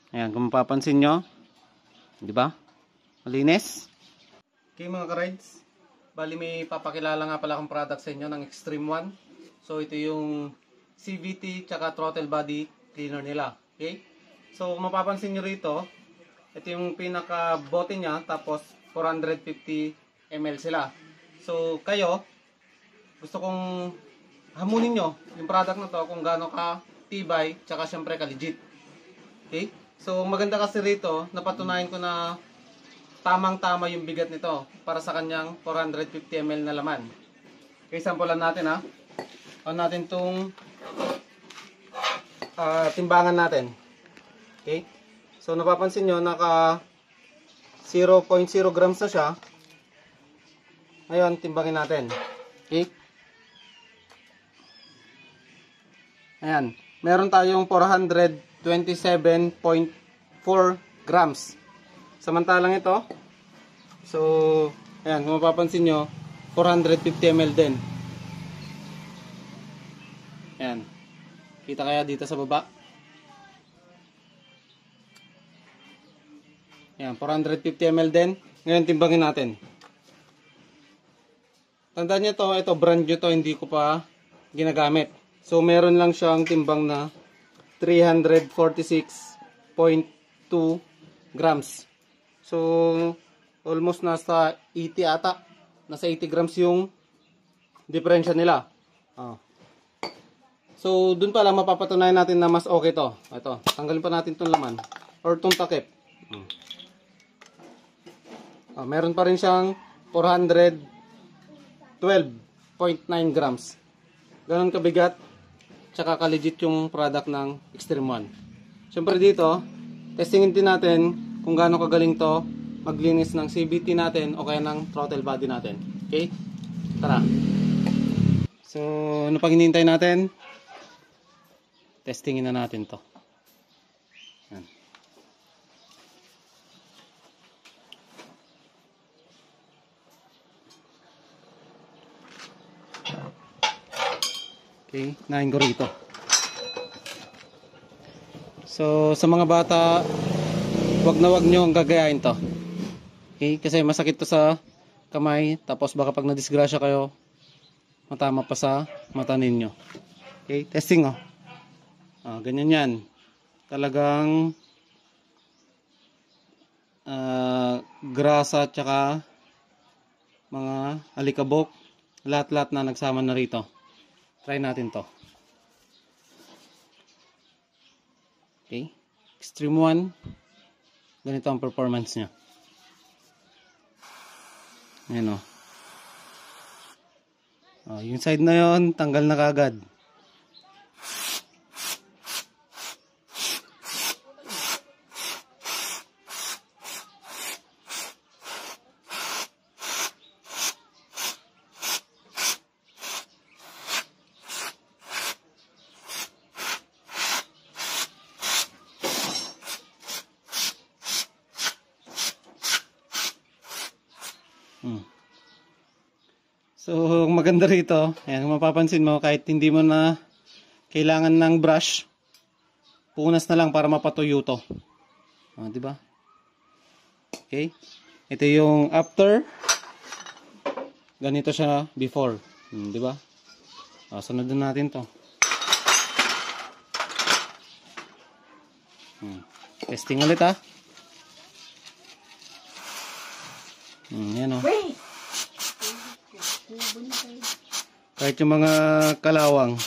Ayan, kung mapapansin nyo, di ba? Malinis. Okay mga ka-rides, bali may papakilala nga pala akong product sa inyo ng Extreme One. So ito yung CVT tsaka throttle body cleaner nila. Okay? So kung mapapansin nyo rito, ito yung pinaka bote nya, tapos 450 ml sila. So kayo, gusto kong hamunin nyo yung product na to kung gaano ka tibay tsaka syempre ka legit. Okay? So maganda kasi rito, napatunayan ko na tamang-tama yung bigat nito para sa kanyang 450 ml na laman. Okay, sampulan natin ha. On natin itong timbangan natin. Okay. So napapansin nyo, naka 0.0 grams na siya. Ngayon, timbangin natin. Okay. Ayan. Meron tayong 427.4 grams. Samantalang ito, so, ayan, kung mapapansin nyo, 450 ml din. Ayan. Kita kaya dito sa baba? Ayan, 450 ml din. Ngayon, timbangin natin. Tandaan nyo to, ito, brand nyo to, hindi ko pa ginagamit. So, meron lang siyang timbang na 346.2 grams. So, almost nasa 80 ata. Nasa 80 grams yung diferensya nila. So, dun pa lang mapapatunayan natin na mas okay to. Ito, tanggalin pa natin itong laman. Or itong takip. Meron pa rin siyang 412.9 grams. Ganon kabigat. Tsaka ka-legit yung product ng Extreme One. Siyempre dito, testingin din natin kung gaano kagaling to maglinis ng CVT natin o kaya ng throttle body natin. Okay? Tara. So, ano pang hinihintay natin? Testingin na natin to. Yan. Okay, nahin ko rito. So, sa mga bata, wag na wag nyo ang gagayain to. Okay? Kasi masakit to sa kamay. Tapos baka pag nadisgrasya kayo, matama pa sa mata ninyo. Okay? Testing oh. Ganyan yan. Talagang grasa tsaka mga alikabok. Lahat-lahat na nagsama na rito. Try natin to. Okay? Extreme One. Ganito ang performance niya. Ayan o. Yung side na yon tanggal na kagad. So, maganda rito. Ayan, kung mapapansin mo, kahit hindi mo na kailangan ng brush, punas na lang para mapatuyo to. Diba? Okay? Ito yung after. Ganito siya before. Diba? Sunod na natin to. Testing ulit ha. Yan o. Kahit yung mga kalawang.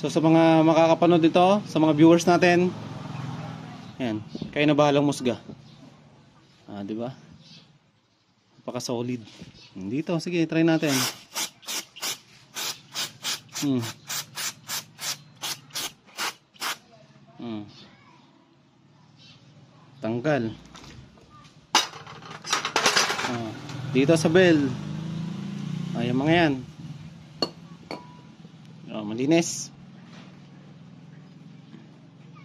So sa mga makakapanood dito, sa mga viewers natin, ayan, kayo na bahalang musga. Di ba? Napaka solid. Dito, sige, try natin. Tanggal. Dito sa bell. Yung mga yan. Malinis.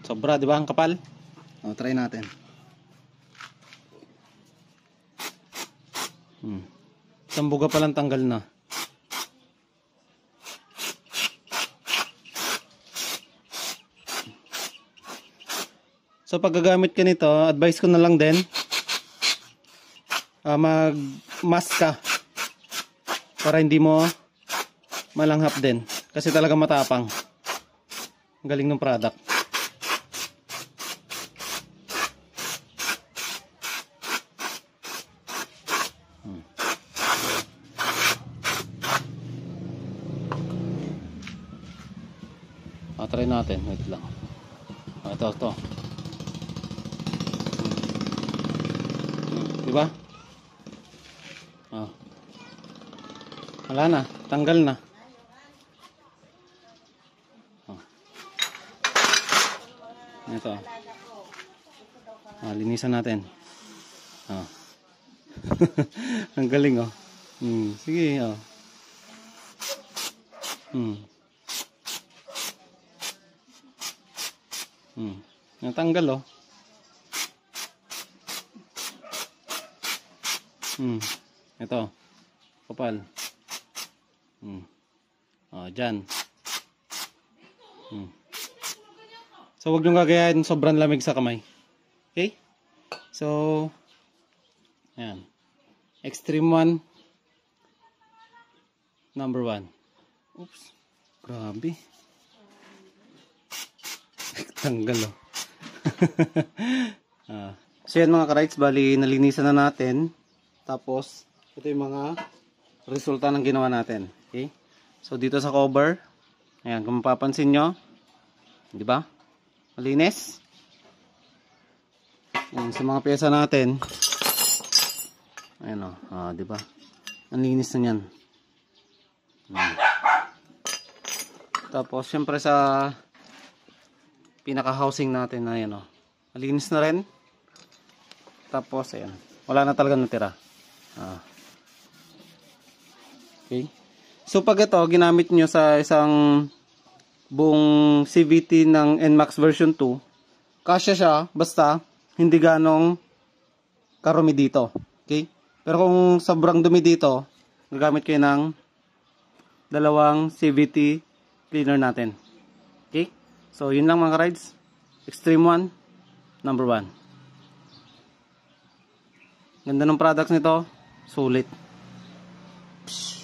Sobra, di ba? Ang kapal. Try natin. Isang buga palang tanggal na. So pag gagamit ka nito, advice ko na lang din mag-mask ka para hindi mo malanghap din kasi talaga matapang. Ang galing ng product. Try natin, wait lang. Ito. Diba? Wala na, tanggal na. Ito. Linisan natin. Ang galing oh. Sige oh. Natanggal oh. Ito. Kapal. Dyan. So wag nyo gagayahin sobrang lamig sa kamay. Okay? So ayan. Extreme 1 number 1. Oops. Grabe. Tanggal oh. So yan mga ka-rides, bali nalinisan na natin. Tapos ito yung mga resulta ng ginawa natin. Okay? So dito sa cover, ayan, kung mapapansin nyo, di ba? Malinis. Ayan, sa mga pyesa natin, ayan o, di ba? Ang linis na yan. Tapos syempre sa pinaka-housing natin na yan o, malinis na rin. Tapos ayan, wala na talaga natira. Okay. So pag ito ginamit nyo sa isang buong CVT ng NMAX version 2, kasya siya basta hindi ganong karumi dito. Okay? Pero kung sobrang dumi dito, gagamit kayo ng dalawang CVT cleaner natin. Okay? So yun lang mga rides. Extreme 1 number 1. Ganda ng products nito. Sulit. Psh.